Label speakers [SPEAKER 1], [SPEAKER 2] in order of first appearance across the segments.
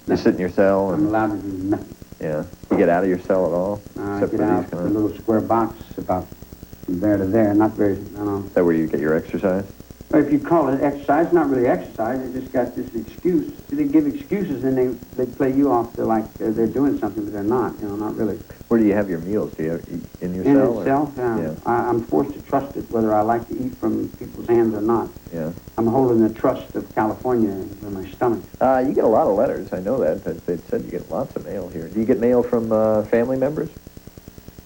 [SPEAKER 1] You sit in your cell?
[SPEAKER 2] I'm allowed to do nothing.
[SPEAKER 1] Yeah. You get out of your cell at all?
[SPEAKER 2] I get out a little square box about from there to there. Not very,
[SPEAKER 1] Is that where you get your exercise?
[SPEAKER 2] If you call it exercise, not really exercise. They just got this excuse. See, they give excuses and they play you off to like they're doing something, but they're not. Not really.
[SPEAKER 1] Where do you have your meals? Do you have, in your
[SPEAKER 2] in
[SPEAKER 1] cell?
[SPEAKER 2] Itself, yeah. I'm forced to trust it, whether I like to eat from people's hands or not.
[SPEAKER 1] Yeah.
[SPEAKER 2] I'm holding the trust of California in my stomach.
[SPEAKER 1] You get a lot of letters. I know that. They said you get lots of mail here. Do you get mail from family members?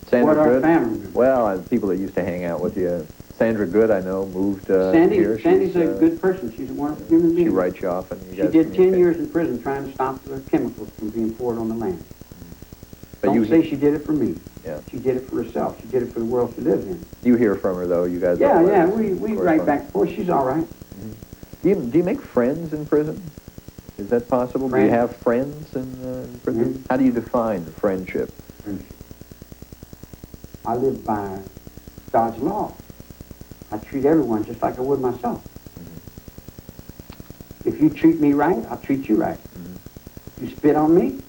[SPEAKER 1] Sandra
[SPEAKER 2] What are
[SPEAKER 1] Good?
[SPEAKER 2] family members?
[SPEAKER 1] Well, people that used to hang out with you. Sandra Good, I know, moved here.
[SPEAKER 2] Sandy's a good person. She's a wonderful human being.
[SPEAKER 1] She writes you off, and you
[SPEAKER 2] She did 10 years in prison trying to stop the chemicals from being poured on the land.
[SPEAKER 1] But
[SPEAKER 2] Don't say she did it for me.
[SPEAKER 1] Yeah.
[SPEAKER 2] She did it for herself. She did it for the world she lives in.
[SPEAKER 1] You hear from her, though? You guys?
[SPEAKER 2] Yeah, we write back and forth. She's all right.
[SPEAKER 1] Mm-hmm. Do you make friends in prison? Is that possible?
[SPEAKER 2] Friends?
[SPEAKER 1] Do you have friends in prison?
[SPEAKER 2] Mm-hmm.
[SPEAKER 1] How do you define friendship?
[SPEAKER 2] I live by God's law. I treat everyone just like I would myself. Mm-hmm. If you treat me right, I'll treat you right. Mm-hmm. If you spit on me,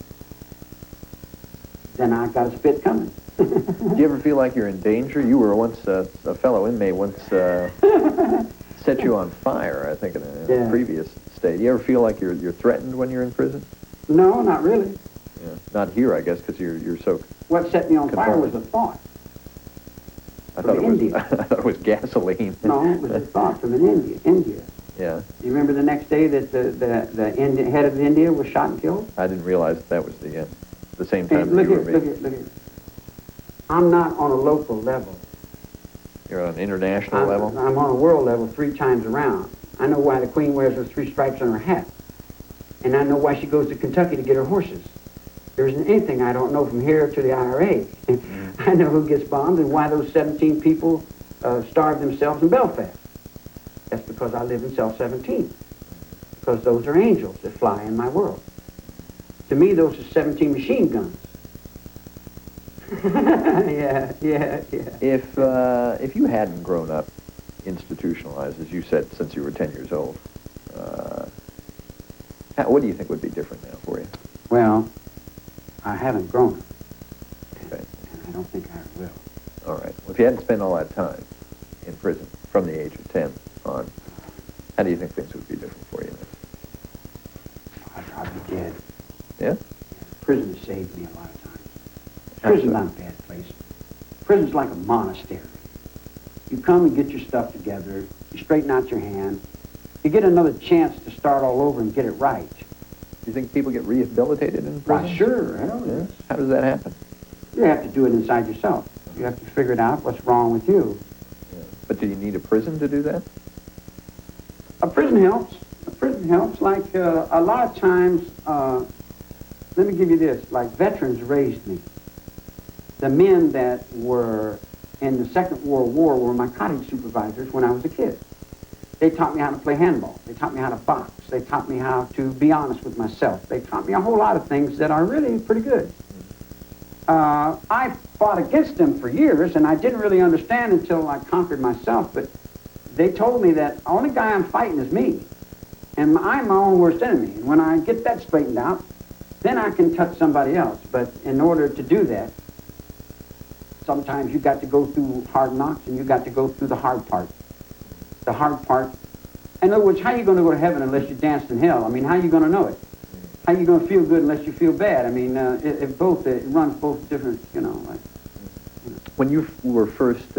[SPEAKER 2] then I got a spit coming.
[SPEAKER 1] Do you ever feel like you're in danger? You were once, a fellow inmate once set you on fire, I think, in a previous state. Do you ever feel like you're threatened when you're in prison?
[SPEAKER 2] No, not really.
[SPEAKER 1] Yeah. Not here, I guess, because you're so...
[SPEAKER 2] What set me on fire was a thought.
[SPEAKER 1] I thought it was gasoline.
[SPEAKER 2] No, it was a thought from India.
[SPEAKER 1] Yeah.
[SPEAKER 2] You remember the next day that the head of India was shot and killed?
[SPEAKER 1] I didn't realize that was the same time
[SPEAKER 2] Look
[SPEAKER 1] you were
[SPEAKER 2] here. I'm not on a local level.
[SPEAKER 1] You're on an international level?
[SPEAKER 2] I'm on a world level 3 times around. I know why the Queen wears those 3 stripes on her hat. And I know why she goes to Kentucky to get her horses. There isn't anything I don't know from here to the IRA. I know who gets bombed and why those 17 people starved themselves in Belfast. That's because I live in cell 17. Because those are angels that fly in my world. To me, those are 17 machine guns. yeah.
[SPEAKER 1] If you hadn't grown up institutionalized, as you said, since you were 10 years old, what do you think would be different now for you?
[SPEAKER 2] Well, I haven't grown up.
[SPEAKER 1] Okay.
[SPEAKER 2] And I don't think I will.
[SPEAKER 1] All right. Well, if you hadn't spent all that time in prison from the age of 10 on, how do you think things would be different for you now?
[SPEAKER 2] I'd probably be dead.
[SPEAKER 1] Yeah?
[SPEAKER 2] Prison has saved me a lot of times. Prison's not a bad place. Prison's like a monastery. You come and get your stuff together, you straighten out your hand, you get another chance to start all over and get it right.
[SPEAKER 1] Do you think people get rehabilitated in prison?
[SPEAKER 2] Why, sure. Hell yes.
[SPEAKER 1] How does that happen?
[SPEAKER 2] You have to do it inside yourself. You have to figure it out what's wrong with you.
[SPEAKER 1] Yeah. But do you need a prison to do that?
[SPEAKER 2] A prison helps. A prison helps. Like a lot of times, let me give you this, like veterans raised me. The men that were in the Second World War were my cottage supervisors when I was a kid. They taught me how to play handball. They taught me how to box. They taught me how to be honest with myself. They taught me a whole lot of things that are really pretty good. I fought against them for years, and I didn't really understand until I conquered myself, but they told me that the only guy I'm fighting is me, and I'm my own worst enemy. And when I get that straightened out, then I can touch somebody else. But in order to do that, sometimes you got to go through hard knocks, and you got to go through the hard part. The hard part. In other words, how are you going to go to heaven unless you danced in hell? I mean, how are you going to know it? How are you going to feel good unless you feel bad? I mean, it runs both different, like.
[SPEAKER 1] When you were first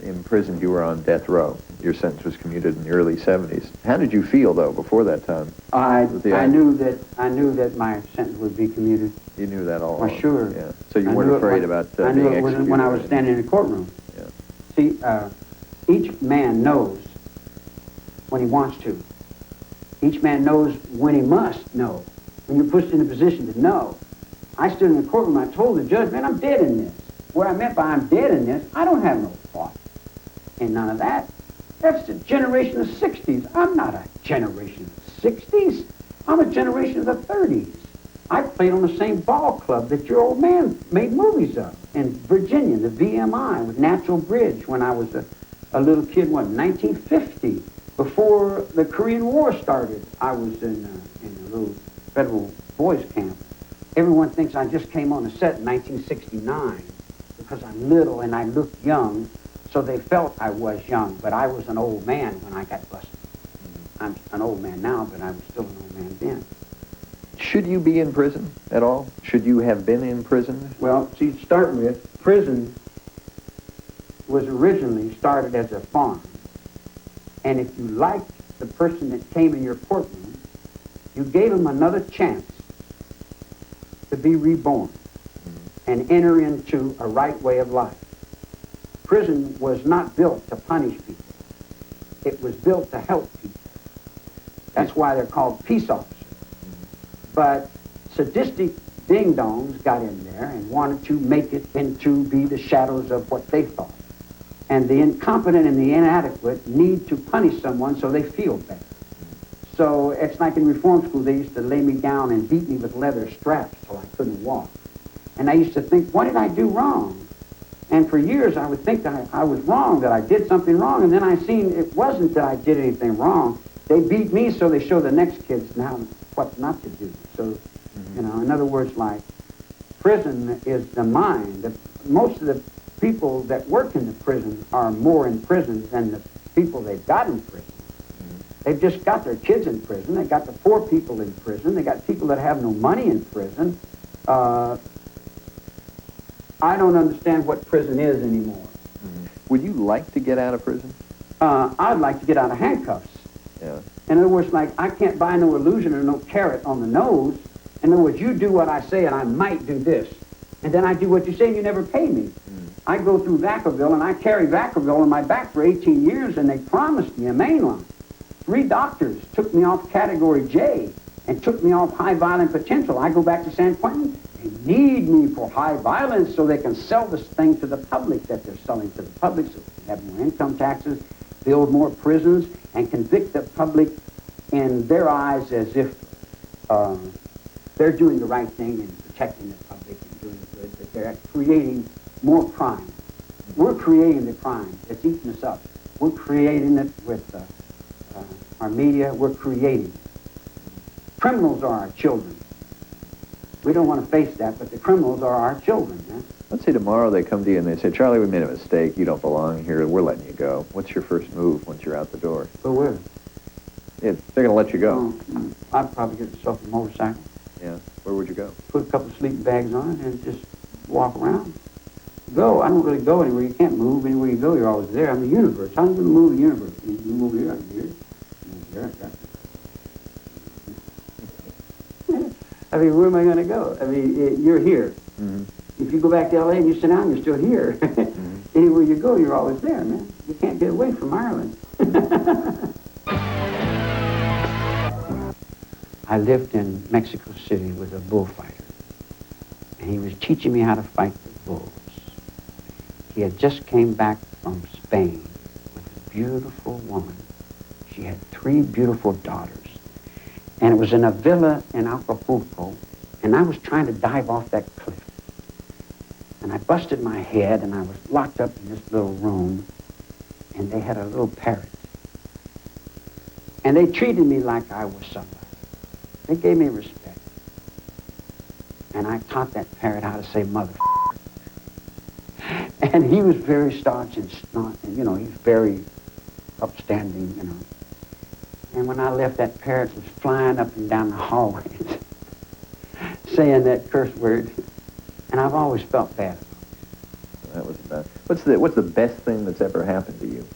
[SPEAKER 1] imprisoned, you were on death row. Your sentence was commuted in the early 70s. How did you feel, though, before that time?
[SPEAKER 2] I knew that my sentence would be commuted.
[SPEAKER 1] You knew that all
[SPEAKER 2] along? Well, sure.
[SPEAKER 1] Yeah. So you weren't afraid about being executed?
[SPEAKER 2] I knew it when I was standing in the courtroom.
[SPEAKER 1] Yeah.
[SPEAKER 2] See, each man knows when he wants to. Each man knows when he must know. When you're pushed in a position to know. I stood in the courtroom, I told the judge, man, I'm dead in this. What I meant by I'm dead in this, I don't have no thought. Ain't none of that. That's the generation of 60s. I'm not a generation of 60s. I'm a generation of the 30s. I played on the same ball club that your old man made movies of in Virginia, the VMI, with Natural Bridge, when I was a little kid, 1950. Before the Korean War started, I was in a little federal boys' camp. Everyone thinks I just came on the set in 1969 because I'm little and I look young, so they felt I was young, but I was an old man when I got busted. I'm an old man now, but I was still an old man then.
[SPEAKER 1] Should you be in prison at all? Should you have been in prison?
[SPEAKER 2] Well, see, to start with, prison was originally started as a farm. And if you liked the person that came in your courtroom, you gave him another chance to be reborn and enter into a right way of life. Prison was not built to punish people. It was built to help people. That's why they're called peace officers. But sadistic ding-dongs got in there and wanted to make it into be the shadows of what they thought. And the incompetent and the inadequate need to punish someone so they feel better. So it's like in reform school, they used to lay me down and beat me with leather straps till I couldn't walk. And I used to think, what did I do wrong? And for years I would think that I was wrong, that I did something wrong, and then I seen it wasn't that I did anything wrong. They beat me so they show the next kids now what not to do. So, you know, in other words, like, prison is the mind. Most of the people that work in the prison are more in prison than the people they've got in prison. They've just got their kids in prison. They got the poor people in prison. They got people that have no money in prison. I don't understand what prison is anymore.
[SPEAKER 1] Would you like to get out of prison?
[SPEAKER 2] I'd like to get out of handcuffs.
[SPEAKER 1] Yeah.
[SPEAKER 2] In other words, like, I can't buy no illusion or no carrot on the nose. In other words, you do what I say and I might do this. And then I do what you say and you never pay me. I go through Vacaville and I carry Vacaville on my back for 18 years and they promised me a mainline. 3 doctors took me off Category J and took me off high violent potential. I go back to San Quentin. They need me for high violence so they can sell this thing to the public that they're selling to the public, so they have more income taxes, build more prisons, and convict the public in their eyes as if they're doing the right thing and protecting the public and doing good, that they're creating more crime. We're creating the crime. It's eating us up. We're creating it with our media. We're creating. Criminals are our children. We don't want to face that, but the criminals are our children. Huh?
[SPEAKER 1] Let's say tomorrow they come to you and they say, Charlie, we made a mistake. You don't belong here. We're letting you go. What's your first move once you're out the door?
[SPEAKER 2] Go where?
[SPEAKER 1] If they're going to let you go.
[SPEAKER 2] I'd probably get myself a motorcycle.
[SPEAKER 1] Yeah. Where would you go?
[SPEAKER 2] Put a couple of sleeping bags on it and just walk around. Go. I don't really go anywhere. You can't move. Anywhere you go, you're always there. I'm the universe. How are you going to move the universe? You move here, I'm here. I mean, where am I going to go? I mean, you're here. If you go back to L.A. and you sit down, you're still here. Anywhere you go, you're always there, man. You can't get away from Ireland. I lived in Mexico City with a bullfighter, and he was teaching me how to fight the bulls. He had just came back from Spain with a beautiful woman. She had 3 beautiful daughters. And it was in a villa in Acapulco, and I was trying to dive off that cliff. And I busted my head, and I was locked up in this little room, and they had a little parrot. And they treated me like I was somebody. They gave me respect. And I taught that parrot how to say mother. And he was very staunch and you know, he's very upstanding, you know. And when I left, that parrot was flying up and down the hallways, saying that curse word. And I've always felt bad about it.
[SPEAKER 1] That was bad. What's the best thing that's ever happened to you?